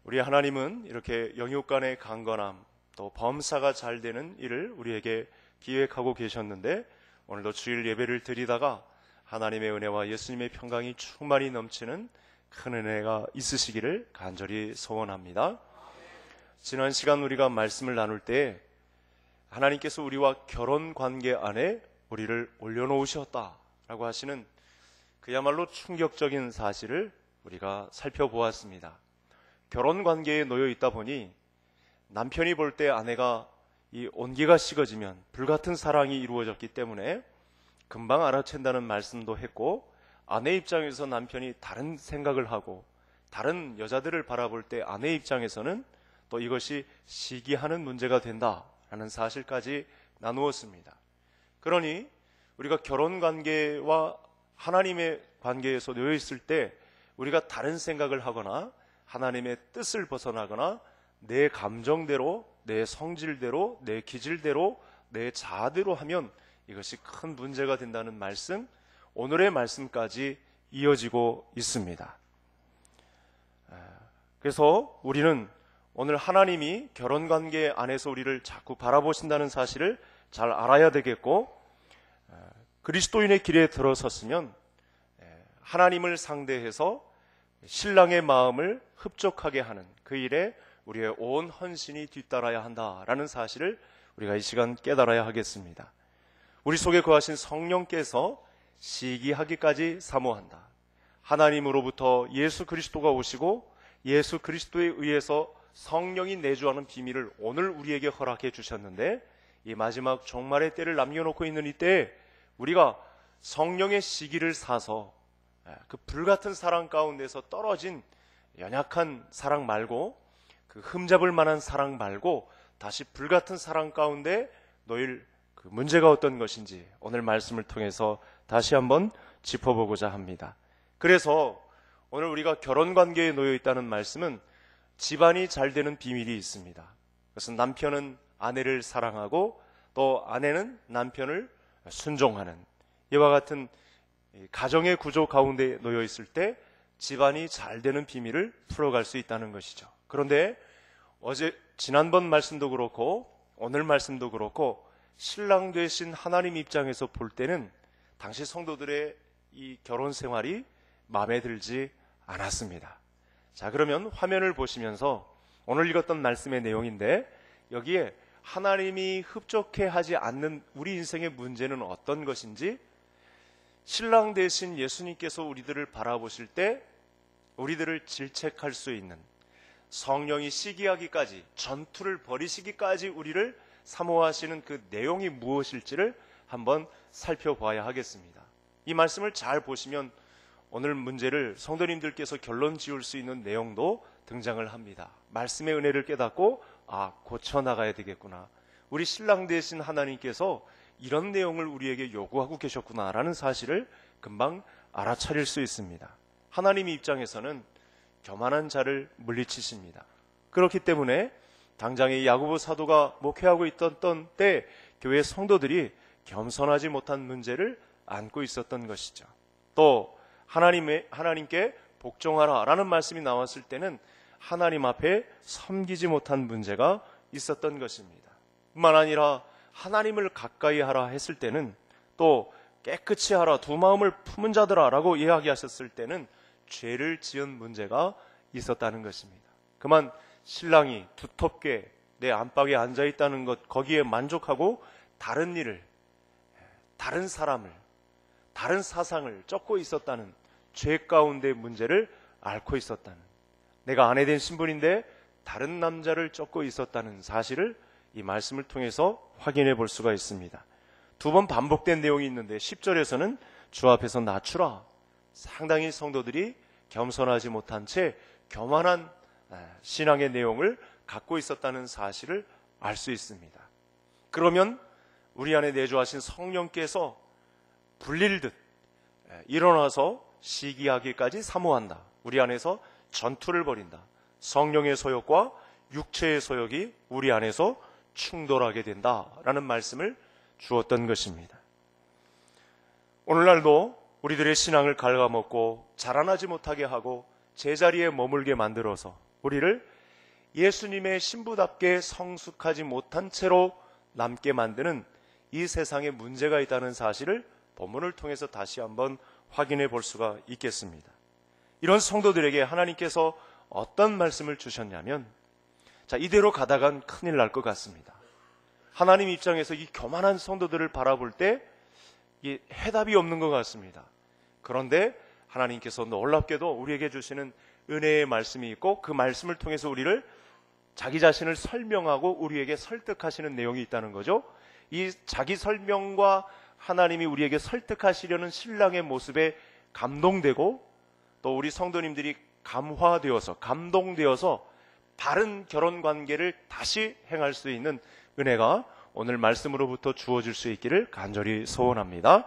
우리 하나님은 이렇게 영육 간의 강건함, 또 범사가 잘 되는 일을 우리에게 기획하고 계셨는데, 오늘도 주일 예배를 드리다가 하나님의 은혜와 예수님의 평강이 충만히 넘치는 큰 은혜가 있으시기를 간절히 소원합니다. 지난 시간 우리가 말씀을 나눌 때 하나님께서 우리와 결혼 관계 안에 우리를 올려놓으셨다라고 하시는 그야말로 충격적인 사실을 우리가 살펴보았습니다. 결혼 관계에 놓여 있다 보니 남편이 볼 때 아내가 이 온기가 식어지면 불같은 사랑이 이루어졌기 때문에 금방 알아챈다는 말씀도 했고, 아내 입장에서 남편이 다른 생각을 하고 다른 여자들을 바라볼 때 아내 입장에서는 또 이것이 시기하는 문제가 된다라는 사실까지 나누었습니다. 그러니 우리가 결혼 관계와 하나님의 관계에서 놓여 있을 때 우리가 다른 생각을 하거나 하나님의 뜻을 벗어나거나 내 감정대로, 내 성질대로, 내 기질대로, 내 자아대로 하면 이것이 큰 문제가 된다는 말씀, 오늘의 말씀까지 이어지고 있습니다. 그래서 우리는 오늘 하나님이 결혼관계 안에서 우리를 자꾸 바라보신다는 사실을 잘 알아야 되겠고, 그리스도인의 길에 들어섰으면 하나님을 상대해서 신랑의 마음을 흡족하게 하는 그 일에 우리의 온 헌신이 뒤따라야 한다라는 사실을 우리가 이 시간 깨달아야 하겠습니다. 우리 속에 거하신 성령께서 시기하기까지 사모한다. 하나님으로부터 예수 그리스도가 오시고 예수 그리스도에 의해서 성령이 내주하는 비밀을 오늘 우리에게 허락해 주셨는데, 이 마지막 종말의 때를 남겨놓고 있는 이때에 우리가 성령의 시기를 사서 그 불같은 사랑 가운데서 떨어진 연약한 사랑 말고, 그 흠잡을 만한 사랑 말고 다시 불같은 사랑 가운데 놓일 그 문제가 어떤 것인지 오늘 말씀을 통해서 다시 한번 짚어보고자 합니다. 그래서 오늘 우리가 결혼관계에 놓여 있다는 말씀은 집안이 잘 되는 비밀이 있습니다. 그것은 남편은 아내를 사랑하고 또 아내는 남편을 순종하는, 이와 같은 가정의 구조 가운데 놓여 있을 때 집안이 잘 되는 비밀을 풀어갈 수 있다는 것이죠. 그런데 지난번 말씀도 그렇고 오늘 말씀도 그렇고 신랑 되신 하나님 입장에서 볼 때는 당시 성도들의 이 결혼 생활이 마음에 들지 않았습니다. 자, 그러면 화면을 보시면서 오늘 읽었던 말씀의 내용인데, 여기에 하나님이 흡족해 하지 않는 우리 인생의 문제는 어떤 것인지, 신랑 되신 예수님께서 우리들을 바라보실 때 우리들을 질책할 수 있는, 성령이 시기하기까지, 전투를 벌이시기까지 우리를 사모하시는 그 내용이 무엇일지를 한번 살펴봐야 하겠습니다. 이 말씀을 잘 보시면 오늘 문제를 성도님들께서 결론 지을 수 있는 내용도 등장을 합니다. 말씀의 은혜를 깨닫고 고쳐나가야 되겠구나, 우리 신랑 되신 하나님께서 이런 내용을 우리에게 요구하고 계셨구나라는 사실을 금방 알아차릴 수 있습니다. 하나님 입장에서는 교만한 자를 물리치십니다. 그렇기 때문에 당장의 야고보 사도가 목회하고 있던 때 교회 성도들이 겸손하지 못한 문제를 안고 있었던 것이죠. 또 하나님께 복종하라라는 말씀이 나왔을 때는 하나님 앞에 섬기지 못한 문제가 있었던 것입니다. 뿐만 아니라 하나님을 가까이 하라 했을 때는, 또 깨끗이 하라, 두 마음을 품은 자들아 라고 이야기하셨을 때는 죄를 지은 문제가 있었다는 것입니다. 그만 신랑이 두텁게 내 안방에 앉아있다는 것, 거기에 만족하고 다른 일을, 다른 사람을, 다른 사상을 쫓고 있었다는, 죄 가운데 문제를 앓고 있었다는, 내가 아내된 신분인데 다른 남자를 쫓고 있었다는 사실을 이 말씀을 통해서 확인해 볼 수가 있습니다. 두 번 반복된 내용이 있는데 10절에서는 주 앞에서 낮추라, 상당히 성도들이 겸손하지 못한 채 교만한 신앙의 내용을 갖고 있었다는 사실을 알 수 있습니다. 그러면 우리 안에 내주하신 성령께서 불릴 듯 일어나서 시기하기까지 사모한다. 우리 안에서 전투를 벌인다. 성령의 소욕과 육체의 소욕이 우리 안에서 충돌하게 된다라는 말씀을 주었던 것입니다. 오늘날도 우리들의 신앙을 갉아먹고 자라나지 못하게 하고 제자리에 머물게 만들어서 우리를 예수님의 신부답게 성숙하지 못한 채로 남게 만드는 이 세상에 문제가 있다는 사실을 본문을 통해서 다시 한번 확인해 볼 수가 있겠습니다. 이런 성도들에게 하나님께서 어떤 말씀을 주셨냐면, 자, 이대로 가다간 큰일 날 것 같습니다. 하나님 입장에서 이 교만한 성도들을 바라볼 때 이 해답이 없는 것 같습니다. 그런데 하나님께서 놀랍게도 우리에게 주시는 은혜의 말씀이 있고, 그 말씀을 통해서 우리를 자기 자신을 설명하고 우리에게 설득하시는 내용이 있다는 거죠. 이 자기 설명과 하나님이 우리에게 설득하시려는 신랑의 모습에 감동되고, 또 우리 성도님들이 감화되어서 감동되어서 바른 결혼 관계를 다시 행할 수 있는 은혜가 오늘 말씀으로부터 주어질 수 있기를 간절히 소원합니다.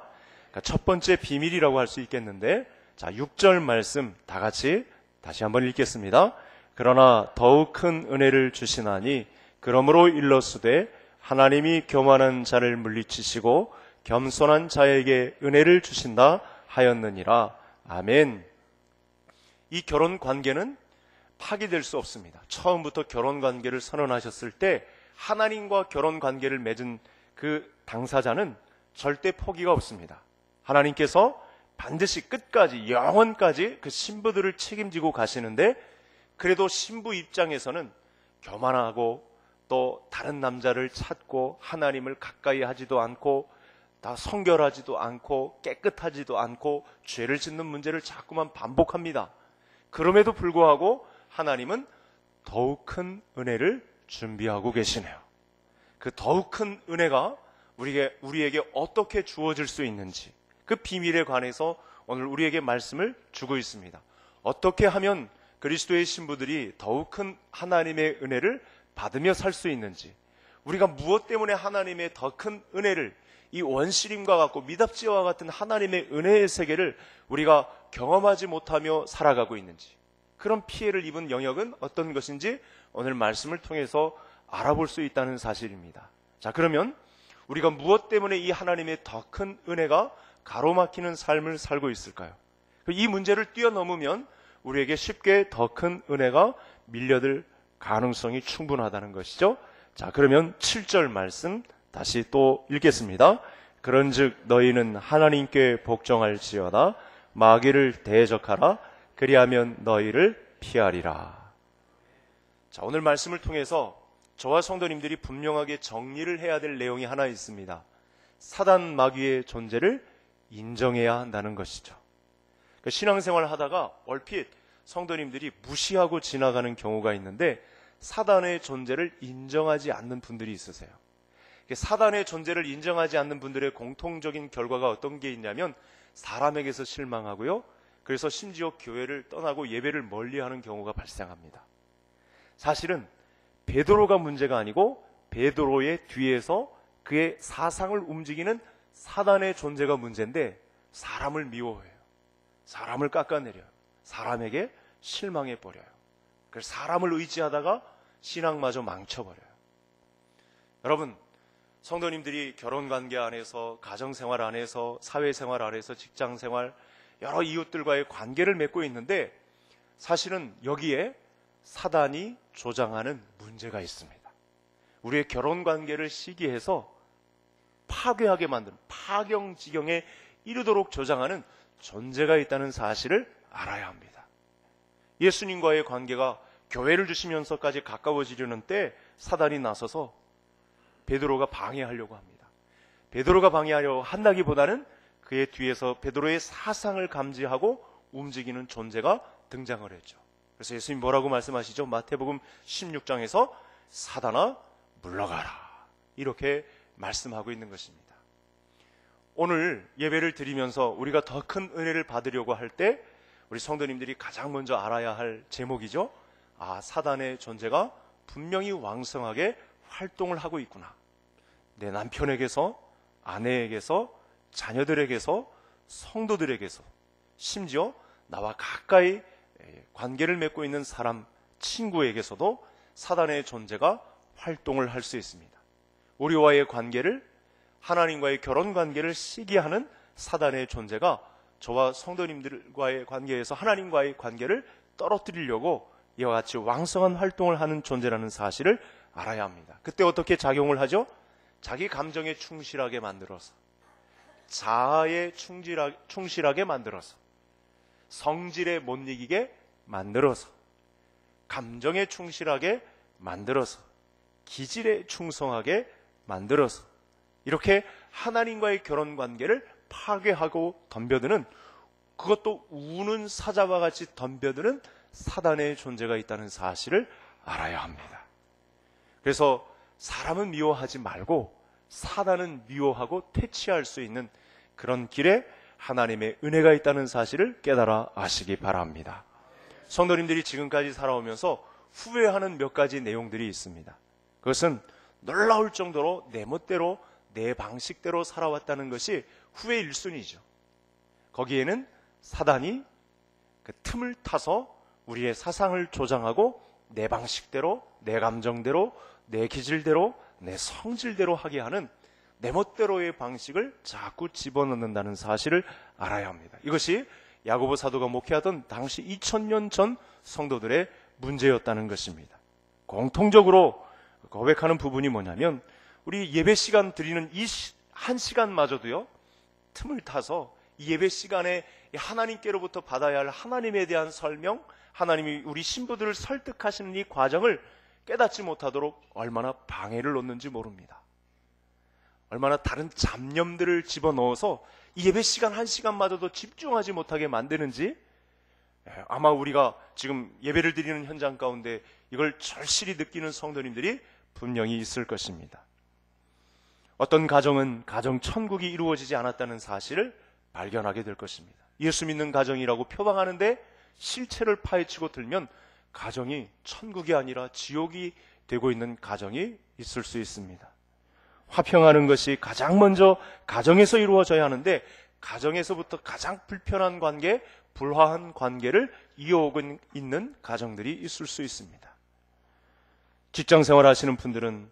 그러니까 첫 번째 비밀이라고 할 수 있겠는데, 자, 6절 말씀 다 같이 다시 한번 읽겠습니다. 그러나 더욱 큰 은혜를 주시나니 그러므로 일러스되 하나님이 교만한 자를 물리치시고 겸손한 자에게 은혜를 주신다 하였느니라. 아멘. 이 결혼 관계는 파기될 수 없습니다. 처음부터 결혼 관계를 선언하셨을 때 하나님과 결혼 관계를 맺은 그 당사자는 절대 포기가 없습니다. 하나님께서 반드시 끝까지 영원까지 그 신부들을 책임지고 가시는데, 그래도 신부 입장에서는 교만하고 또 다른 남자를 찾고 하나님을 가까이 하지도 않고 다 성결하지도 않고 깨끗하지도 않고 죄를 짓는 문제를 자꾸만 반복합니다. 그럼에도 불구하고 하나님은 더욱 큰 은혜를 준비하고 계시네요. 그 더욱 큰 은혜가 우리에게 어떻게 주어질 수 있는지, 그 비밀에 관해서 오늘 우리에게 말씀을 주고 있습니다. 어떻게 하면 그리스도의 신부들이 더욱 큰 하나님의 은혜를 받으며 살 수 있는지, 우리가 무엇 때문에 하나님의 더 큰 은혜를, 이 원시림과 같고 미답지와 같은 하나님의 은혜의 세계를 우리가 경험하지 못하며 살아가고 있는지, 그런 피해를 입은 영역은 어떤 것인지 오늘 말씀을 통해서 알아볼 수 있다는 사실입니다. 자, 그러면 우리가 무엇 때문에 이 하나님의 더 큰 은혜가 가로막히는 삶을 살고 있을까요? 이 문제를 뛰어넘으면 우리에게 쉽게 더 큰 은혜가 밀려들 가능성이 충분하다는 것이죠. 자, 그러면 7절 말씀 다시 또 읽겠습니다. 그런즉 너희는 하나님께 복종할지어다 마귀를 대적하라 그리하면 너희를 피하리라. 자, 오늘 말씀을 통해서 저와 성도님들이 분명하게 정리를 해야 될 내용이 하나 있습니다. 사단 마귀의 존재를 인정해야 한다는 것이죠. 신앙생활 하다가 얼핏 성도님들이 무시하고 지나가는 경우가 있는데, 사단의 존재를 인정하지 않는 분들이 있으세요. 사단의 존재를 인정하지 않는 분들의 공통적인 결과가 어떤 게 있냐면 사람에게서 실망하고요, 그래서 심지어 교회를 떠나고 예배를 멀리하는 경우가 발생합니다. 사실은 베드로가 문제가 아니고 베드로의 뒤에서 그의 사상을 움직이는 사단의 존재가 문제인데, 사람을 미워해요. 사람을 깎아내려요. 사람에게 실망해버려요. 그래서 사람을 의지하다가 신앙마저 망쳐버려요. 여러분, 성도님들이 결혼관계 안에서, 가정생활 안에서, 사회생활 안에서, 직장생활, 여러 이웃들과의 관계를 맺고 있는데, 사실은 여기에 사단이 조장하는 문제가 있습니다. 우리의 결혼관계를 시기해서 파괴하게 만드는, 파경지경에 이르도록 조장하는 존재가 있다는 사실을 알아야 합니다. 예수님과의 관계가 교회를 주시면서까지 가까워지려는 때 사단이 나서서 베드로가 방해하려고 합니다. 베드로가 방해하려고 한다기보다는 그의 뒤에서 베드로의 사상을 감지하고 움직이는 존재가 등장을 했죠. 그래서 예수님 뭐라고 말씀하시죠? 마태복음 16장에서 사단아 물러가라, 이렇게 말씀하고 있는 것입니다. 오늘 예배를 드리면서 우리가 더 큰 은혜를 받으려고 할 때 우리 성도님들이 가장 먼저 알아야 할 제목이죠. 아, 사단의 존재가 분명히 왕성하게 활동을 하고 있구나. 내 남편에게서, 아내에게서, 자녀들에게서, 성도들에게서, 심지어 나와 가까이 관계를 맺고 있는 사람, 친구에게서도 사단의 존재가 활동을 할 수 있습니다. 우리와의 관계를, 하나님과의 결혼 관계를 시기하는 사단의 존재가 저와 성도님들과의 관계에서 하나님과의 관계를 떨어뜨리려고 이와 같이 왕성한 활동을 하는 존재라는 사실을 알아야 합니다. 그때 어떻게 작용을 하죠? 자기 감정에 충실하게 만들어서, 자아에 충실하게 만들어서, 성질에 못 이기게 만들어서, 감정에 충실하게 만들어서, 기질에 충성하게 만들어서, 이렇게 하나님과의 결혼 관계를 파괴하고 덤벼드는, 그것도 우는 사자와 같이 덤벼드는 사단의 존재가 있다는 사실을 알아야 합니다. 그래서 사람은 미워하지 말고 사단은 미워하고 퇴치할 수 있는 그런 길에 하나님의 은혜가 있다는 사실을 깨달아 아시기 바랍니다. 성도님들이 지금까지 살아오면서 후회하는 몇 가지 내용들이 있습니다. 그것은 놀라울 정도로 내 멋대로 내 방식대로 살아왔다는 것이 후회의 1순위죠. 거기에는 사단이 그 틈을 타서 우리의 사상을 조장하고 내 방식대로, 내 감정대로, 내 기질대로, 내 성질대로 하게 하는 내 멋대로의 방식을 자꾸 집어넣는다는 사실을 알아야 합니다. 이것이 야고보 사도가 목회하던 당시 2000년 전 성도들의 문제였다는 것입니다. 공통적으로 고백하는 부분이 뭐냐면, 우리 예배 시간 드리는 이 한 시간마저도요, 틈을 타서 이 예배 시간에 하나님께로부터 받아야 할 하나님에 대한 설명, 하나님이 우리 신부들을 설득하시는 이 과정을 깨닫지 못하도록 얼마나 방해를 놓는지 모릅니다. 얼마나 다른 잡념들을 집어넣어서 이 예배 시간 한 시간마저도 집중하지 못하게 만드는지, 아마 우리가 지금 예배를 드리는 현장 가운데 이걸 절실히 느끼는 성도님들이 분명히 있을 것입니다. 어떤 가정은 가정 천국이 이루어지지 않았다는 사실을 발견하게 될 것입니다. 예수 믿는 가정이라고 표방하는데 실체를 파헤치고 들면 가정이 천국이 아니라 지옥이 되고 있는 가정이 있을 수 있습니다. 화평하는 것이 가장 먼저 가정에서 이루어져야 하는데, 가정에서부터 가장 불편한 관계, 불화한 관계를 이어오고 있는 가정들이 있을 수 있습니다. 직장생활 하시는 분들은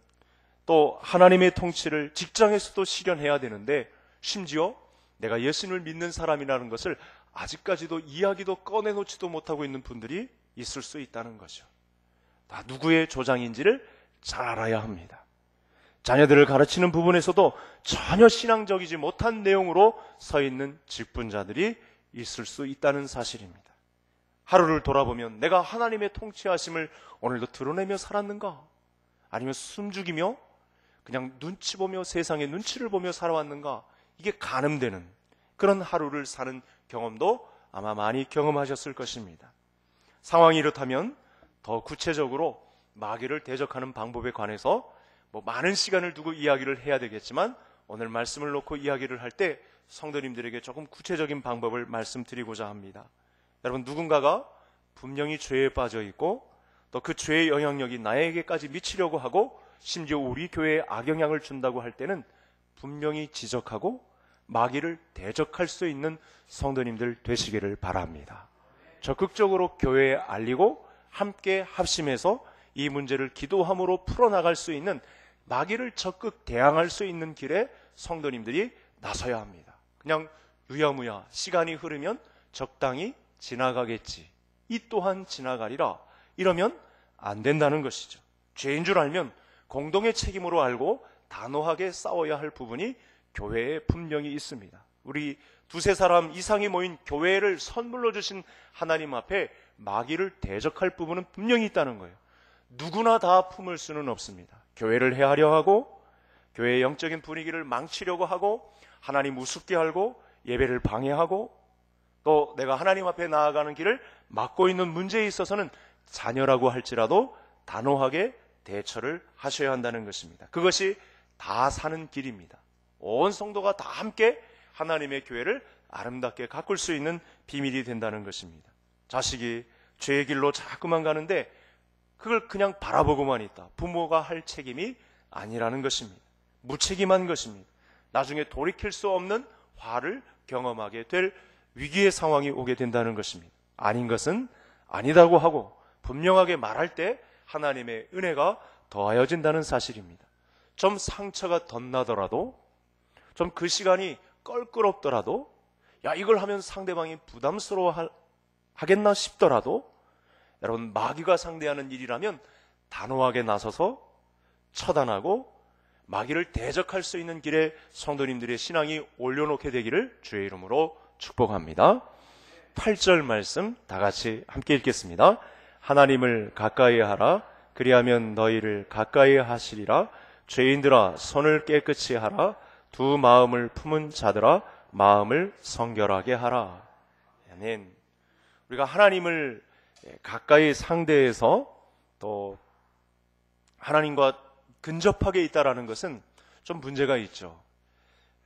또 하나님의 통치를 직장에서도 실현해야 되는데, 심지어 내가 예수님을 믿는 사람이라는 것을 아직까지도 이야기도 꺼내놓지도 못하고 있는 분들이 있을 수 있다는 거죠. 다 누구의 조장인지를 잘 알아야 합니다. 자녀들을 가르치는 부분에서도 전혀 신앙적이지 못한 내용으로 서 있는 직분자들이 있을 수 있다는 사실입니다. 하루를 돌아보면 내가 하나님의 통치하심을 오늘도 드러내며 살았는가? 아니면 숨죽이며 그냥 눈치 보며 세상의 눈치를 보며 살아왔는가? 이게 가늠되는 그런 하루를 사는 경험도 아마 많이 경험하셨을 것입니다. 상황이 이렇다면 더 구체적으로 마귀를 대적하는 방법에 관해서 많은 시간을 두고 이야기를 해야 되겠지만, 오늘 말씀을 놓고 이야기를 할 때 성도님들에게 조금 구체적인 방법을 말씀드리고자 합니다. 여러분, 누군가가 분명히 죄에 빠져 있고 또 그 죄의 영향력이 나에게까지 미치려고 하고 심지어 우리 교회에 악영향을 준다고 할 때는 분명히 지적하고 마귀를 대적할 수 있는 성도님들 되시기를 바랍니다. 적극적으로 교회에 알리고 함께 합심해서 이 문제를 기도함으로 풀어나갈 수 있는, 마귀를 적극 대항할 수 있는 길에 성도님들이 나서야 합니다. 그냥 유야무야 시간이 흐르면 적당히 지나가겠지, 이 또한 지나가리라, 이러면 안 된다는 것이죠. 죄인 줄 알면 공동의 책임으로 알고 단호하게 싸워야 할 부분이 교회에 분명히 있습니다. 우리 두세 사람 이상이 모인 교회를 선물로 주신 하나님 앞에 마귀를 대적할 부분은 분명히 있다는 거예요. 누구나 다 품을 수는 없습니다. 교회를 해하려 하고, 교회의 영적인 분위기를 망치려고 하고, 하나님 우습게 알고 예배를 방해하고, 또 내가 하나님 앞에 나아가는 길을 막고 있는 문제에 있어서는 자녀라고 할지라도 단호하게 대처를 하셔야 한다는 것입니다. 그것이 다 사는 길입니다. 온 성도가 다 함께 하나님의 교회를 아름답게 가꿀 수 있는 비밀이 된다는 것입니다. 자식이 죄의 길로 자꾸만 가는데 그걸 그냥 바라보고만 있다. 부모가 할 책임이 아니라는 것입니다. 무책임한 것입니다. 나중에 돌이킬 수 없는 화를 경험하게 될 위기의 상황이 오게 된다는 것입니다. 아닌 것은 아니다고 하고 분명하게 말할 때 하나님의 은혜가 더하여진다는 사실입니다. 좀 상처가 덧나더라도, 좀 그 시간이 껄끄럽더라도, 야 이걸 하면 상대방이 부담스러워 하겠나 싶더라도 여러분, 마귀가 상대하는 일이라면 단호하게 나서서 처단하고 마귀를 대적할 수 있는 길에 성도님들의 신앙이 올려놓게 되기를 주의 이름으로 축복합니다. 8절 말씀 다 같이 함께 읽겠습니다. 하나님을 가까이 하라. 그리하면 너희를 가까이 하시리라. 죄인들아, 손을 깨끗이 하라. 두 마음을 품은 자들아, 마음을 성결하게 하라. 아멘. 우리가 하나님을 가까이 상대해서 또 하나님과 근접하게 있다라는 것은 좀 문제가 있죠.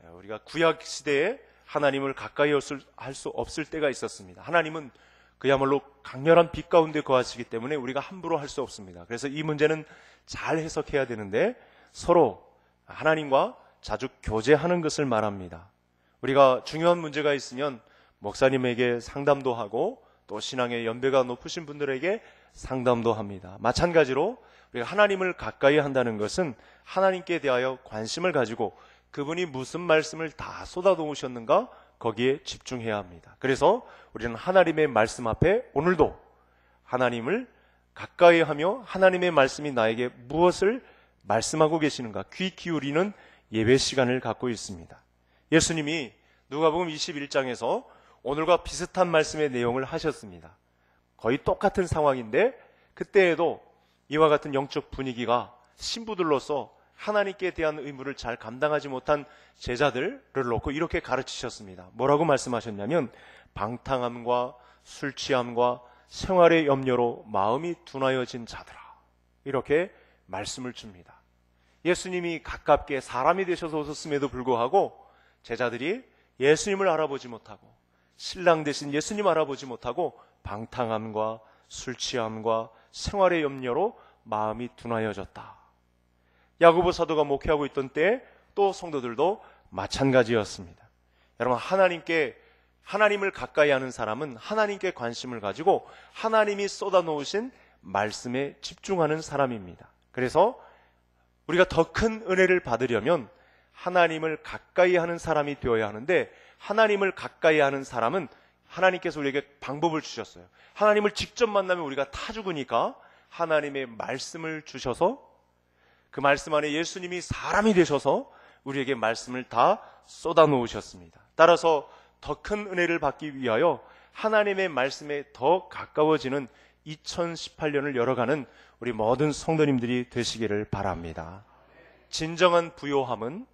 우리가 구약 시대에 하나님을 가까이 할 수 없을 때가 있었습니다. 하나님은 그야말로 강렬한 빛 가운데 거하시기 때문에 우리가 함부로 할 수 없습니다. 그래서 이 문제는 잘 해석해야 되는데 서로 하나님과 자주 교제하는 것을 말합니다. 우리가 중요한 문제가 있으면 목사님에게 상담도 하고 또 신앙의 연배가 높으신 분들에게 상담도 합니다. 마찬가지로 우리가 하나님을 가까이 한다는 것은 하나님께 대하여 관심을 가지고 그분이 무슨 말씀을 다 쏟아놓으셨는가 거기에 집중해야 합니다. 그래서 우리는 하나님의 말씀 앞에 오늘도 하나님을 가까이 하며 하나님의 말씀이 나에게 무엇을 말씀하고 계시는가 귀 기울이는 예배 시간을 갖고 있습니다. 예수님이 누가복음 21장에서 오늘과 비슷한 말씀의 내용을 하셨습니다. 거의 똑같은 상황인데 그때에도 이와 같은 영적 분위기가 신부들로서 하나님께 대한 의무를 잘 감당하지 못한 제자들을 놓고 이렇게 가르치셨습니다. 뭐라고 말씀하셨냐면 방탕함과 술 취함과 생활의 염려로 마음이 둔하여진 자들아, 이렇게 말씀을 줍니다. 예수님이 가깝게 사람이 되셔서 오셨음에도 불구하고 제자들이 예수님을 알아보지 못하고 신랑 되신 예수님 알아보지 못하고 방탕함과 술 취함과 생활의 염려로 마음이 둔하여졌다. 야고보 사도가 목회하고 있던 때에 또 성도들도 마찬가지였습니다. 여러분, 하나님을 가까이 하는 사람은 하나님께 관심을 가지고 하나님이 쏟아놓으신 말씀에 집중하는 사람입니다. 그래서 우리가 더 큰 은혜를 받으려면 하나님을 가까이 하는 사람이 되어야 하는데, 하나님을 가까이 하는 사람은 하나님께서 우리에게 방법을 주셨어요. 하나님을 직접 만나면 우리가 타 죽으니까 하나님의 말씀을 주셔서 그 말씀 안에 예수님이 사람이 되셔서 우리에게 말씀을 다 쏟아 놓으셨습니다. 따라서 더 큰 은혜를 받기 위하여 하나님의 말씀에 더 가까워지는 2018년을 열어가는 우리 모든 성도님들이 되시기를 바랍니다. 진정한 부요함은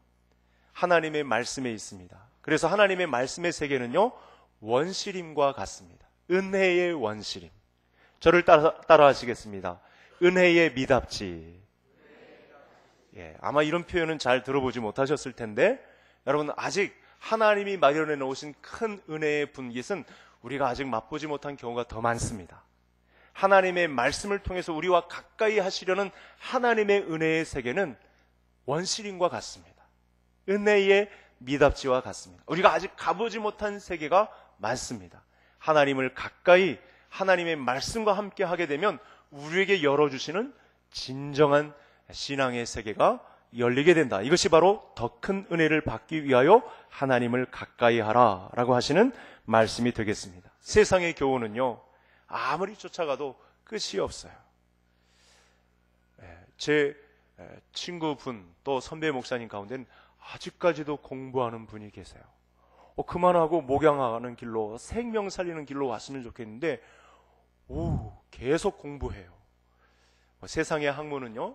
하나님의 말씀에 있습니다. 그래서 하나님의 말씀의 세계는요, 원시림과 같습니다. 은혜의 원시림. 저를 따라 하시겠습니다. 은혜의 미답지. 아마 이런 표현은 잘 들어보지 못하셨을 텐데, 여러분, 아직 하나님이 마련해 놓으신 큰 은혜의 분깃은 우리가 아직 맛보지 못한 경우가 더 많습니다. 하나님의 말씀을 통해서 우리와 가까이 하시려는 하나님의 은혜의 세계는 원시림과 같습니다. 은혜의 미답지와 같습니다. 우리가 아직 가보지 못한 세계가 많습니다. 하나님을 가까이 하나님의 말씀과 함께 하게 되면 우리에게 열어주시는 진정한 신앙의 세계가 열리게 된다. 이것이 바로 더 큰 은혜를 받기 위하여 하나님을 가까이 하라 라고 하시는 말씀이 되겠습니다. 세상의 교훈은요, 아무리 쫓아가도 끝이 없어요. 제 친구분 또 선배 목사님 가운데는 아직까지도 공부하는 분이 계세요. 그만하고 목양하는 길로, 생명 살리는 길로 왔으면 좋겠는데 계속 공부해요. 세상의 학문은요,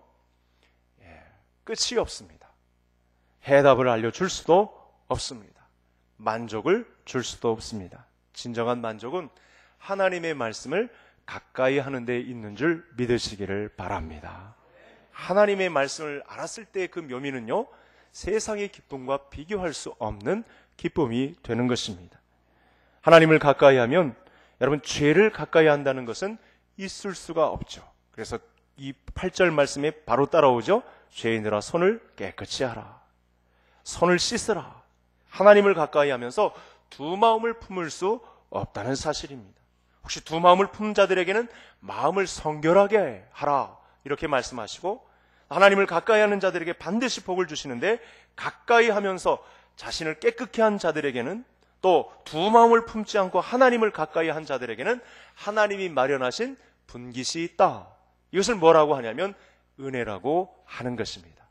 끝이 없습니다. 해답을 알려줄 수도 없습니다. 만족을 줄 수도 없습니다. 진정한 만족은 하나님의 말씀을 가까이 하는 데 있는 줄 믿으시기를 바랍니다. 하나님의 말씀을 알았을 때의 그 묘미는요, 세상의 기쁨과 비교할 수 없는 기쁨이 되는 것입니다. 하나님을 가까이 하면 여러분, 죄를 가까이 한다는 것은 있을 수가 없죠. 그래서 이 8절 말씀에 바로 따라오죠. 죄인들아, 손을 깨끗이 하라. 손을 씻으라. 하나님을 가까이 하면서 두 마음을 품을 수 없다는 사실입니다. 혹시 두 마음을 품은 자들에게는 마음을 성결하게 하라, 이렇게 말씀하시고, 하나님을 가까이 하는 자들에게 반드시 복을 주시는데, 가까이 하면서 자신을 깨끗게 한 자들에게는, 또 두 마음을 품지 않고 하나님을 가까이 한 자들에게는 하나님이 마련하신 분깃이 있다. 이것을 뭐라고 하냐면 은혜라고 하는 것입니다.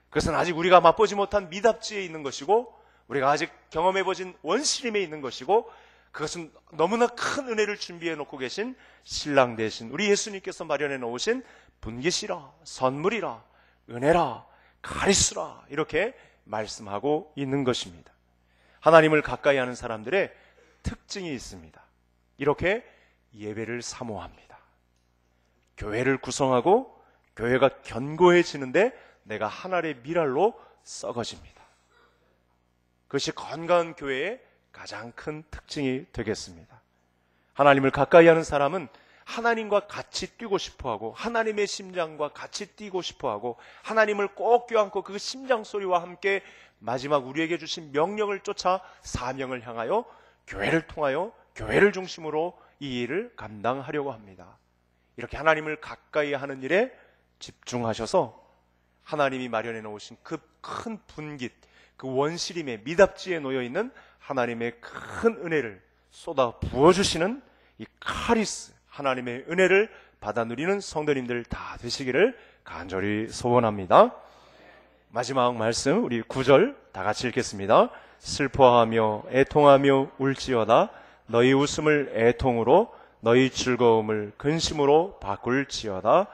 그것은 아직 우리가 맛보지 못한 미답지에 있는 것이고, 우리가 아직 경험해보진 원시림에 있는 것이고, 그것은 너무나 큰 은혜를 준비해 놓고 계신 신랑 대신 우리 예수님께서 마련해 놓으신 분깃이라, 선물이라, 은혜라, 가리스라, 이렇게 말씀하고 있는 것입니다. 하나님을 가까이 하는 사람들의 특징이 있습니다. 이렇게 예배를 사모합니다. 교회를 구성하고 교회가 견고해지는데 내가 하나의 미랄로 썩어집니다. 그것이 건강한 교회의 가장 큰 특징이 되겠습니다. 하나님을 가까이 하는 사람은 하나님과 같이 뛰고 싶어하고, 하나님의 심장과 같이 뛰고 싶어하고, 하나님을 꼭 껴안고 그 심장 소리와 함께 마지막 우리에게 주신 명령을 쫓아 사명을 향하여 교회를 통하여 교회를 중심으로 이 일을 감당하려고 합니다. 이렇게 하나님을 가까이 하는 일에 집중하셔서 하나님이 마련해 놓으신 그 큰 분깃, 그 원시림의 미답지에 놓여있는 하나님의 큰 은혜를 쏟아 부어주시는 이 카리스, 하나님의 은혜를 받아 누리는 성도님들 다 되시기를 간절히 소원합니다. 마지막 말씀 우리 9절 다 같이 읽겠습니다. 슬퍼하며 애통하며 울지어다. 너희 웃음을 애통으로, 너희 즐거움을 근심으로 바꿀지어다.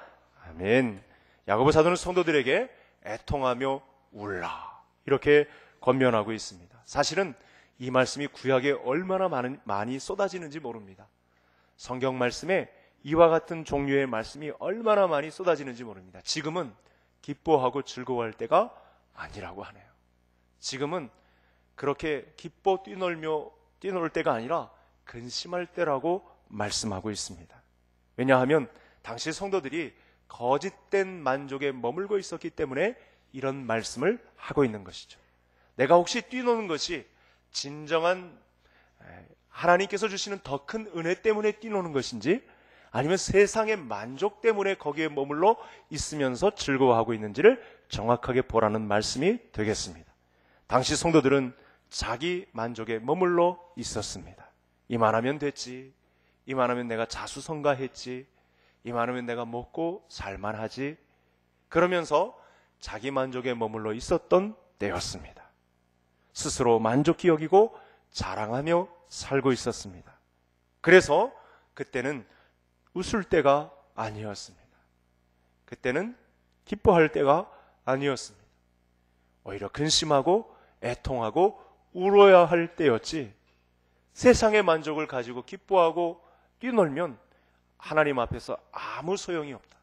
아멘. 야고보 사도는 성도들에게 애통하며 울라, 이렇게 권면하고 있습니다. 사실은 이 말씀이 구약에 얼마나 많이 쏟아지는지 모릅니다. 성경 말씀에 이와 같은 종류의 말씀이 얼마나 많이 쏟아지는지 모릅니다. 지금은 기뻐하고 즐거워할 때가 아니라고 하네요. 지금은 그렇게 기뻐 뛰놀 때가 아니라 근심할 때라고 말씀하고 있습니다. 왜냐하면 당시 성도들이 거짓된 만족에 머물고 있었기 때문에 이런 말씀을 하고 있는 것이죠. 내가 혹시 뛰노는 것이 진정한 하나님께서 주시는 더 큰 은혜 때문에 뛰노는 것인지, 아니면 세상의 만족 때문에 거기에 머물러 있으면서 즐거워하고 있는지를 정확하게 보라는 말씀이 되겠습니다. 당시 성도들은 자기 만족에 머물러 있었습니다. 이만하면 됐지, 이만하면 내가 자수성가했지, 이만하면 내가 먹고 살만하지, 그러면서 자기 만족에 머물러 있었던 때였습니다. 스스로 만족히 여기고 자랑하며 살고 있었습니다. 그래서 그때는 웃을 때가 아니었습니다. 그때는 기뻐할 때가 아니었습니다. 오히려 근심하고 애통하고 울어야 할 때였지, 세상의 만족을 가지고 기뻐하고 뛰놀면 하나님 앞에서 아무 소용이 없다.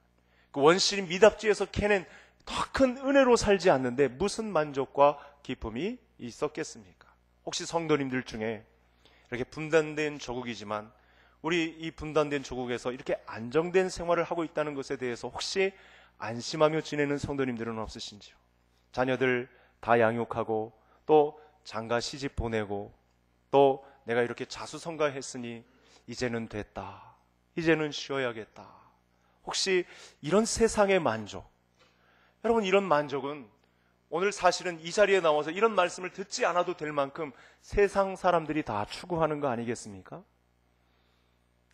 그 원시인 미답지에서 캐낸 더 큰 은혜로 살지 않는데 무슨 만족과 기쁨이 있었겠습니까? 혹시 성도님들 중에 이렇게 분단된 조국이지만 우리 이 분단된 조국에서 이렇게 안정된 생활을 하고 있다는 것에 대해서 혹시 안심하며 지내는 성도님들은 없으신지요? 자녀들 다 양육하고 또 장가 시집 보내고 또 내가 이렇게 자수성가했으니 이제는 됐다, 이제는 쉬어야겠다. 혹시 이런 세상의 만족, 여러분, 이런 만족은 오늘 사실은 이 자리에 나와서 이런 말씀을 듣지 않아도 될 만큼 세상 사람들이 다 추구하는 거 아니겠습니까?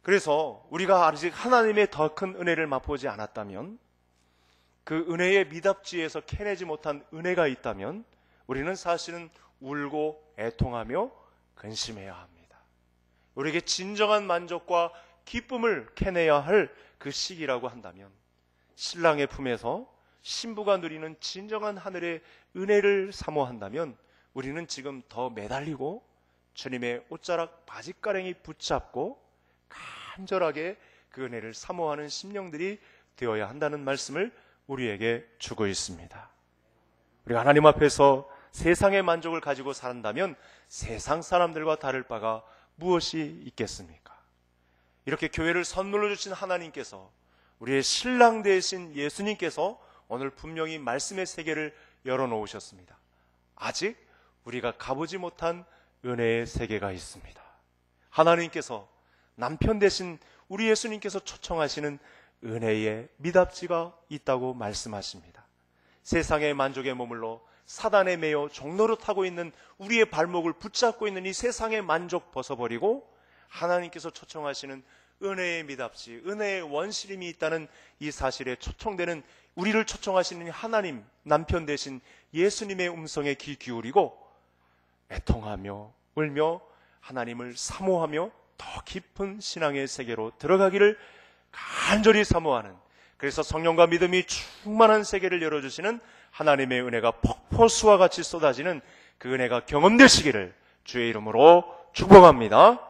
그래서 우리가 아직 하나님의 더 큰 은혜를 맛보지 않았다면, 그 은혜의 미답지에서 캐내지 못한 은혜가 있다면 우리는 사실은 울고 애통하며 근심해야 합니다. 우리에게 진정한 만족과 기쁨을 캐내야 할 그 시기라고 한다면, 신랑의 품에서 신부가 누리는 진정한 하늘의 은혜를 사모한다면 우리는 지금 더 매달리고 주님의 옷자락 바짓가랭이 붙잡고 간절하게 그 은혜를 사모하는 심령들이 되어야 한다는 말씀을 우리에게 주고 있습니다. 우리가 하나님 앞에서 세상의 만족을 가지고 산다면 세상 사람들과 다를 바가 무엇이 있겠습니까? 이렇게 교회를 선물로 주신 하나님께서, 우리의 신랑 되신 예수님께서 오늘 분명히 말씀의 세계를 열어놓으셨습니다. 아직 우리가 가보지 못한 은혜의 세계가 있습니다. 하나님께서 남편 되신 우리 예수님께서 초청하시는 은혜의 미답지가 있다고 말씀하십니다. 세상의 만족에 머물러 사단에 매여 종로를 타고 있는 우리의 발목을 붙잡고 있는 이 세상의 만족 벗어버리고 하나님께서 초청하시는 은혜의 미답시, 은혜의 원시림이 있다는 이 사실에 초청되는, 우리를 초청하시는 하나님, 남편 되신 예수님의 음성에 귀 기울이고 애통하며 울며 하나님을 사모하며 더 깊은 신앙의 세계로 들어가기를 간절히 사모하는, 그래서 성령과 믿음이 충만한 세계를 열어주시는 하나님의 은혜가 폭포수와 같이 쏟아지는 그 은혜가 경험되시기를 주의 이름으로 축복합니다.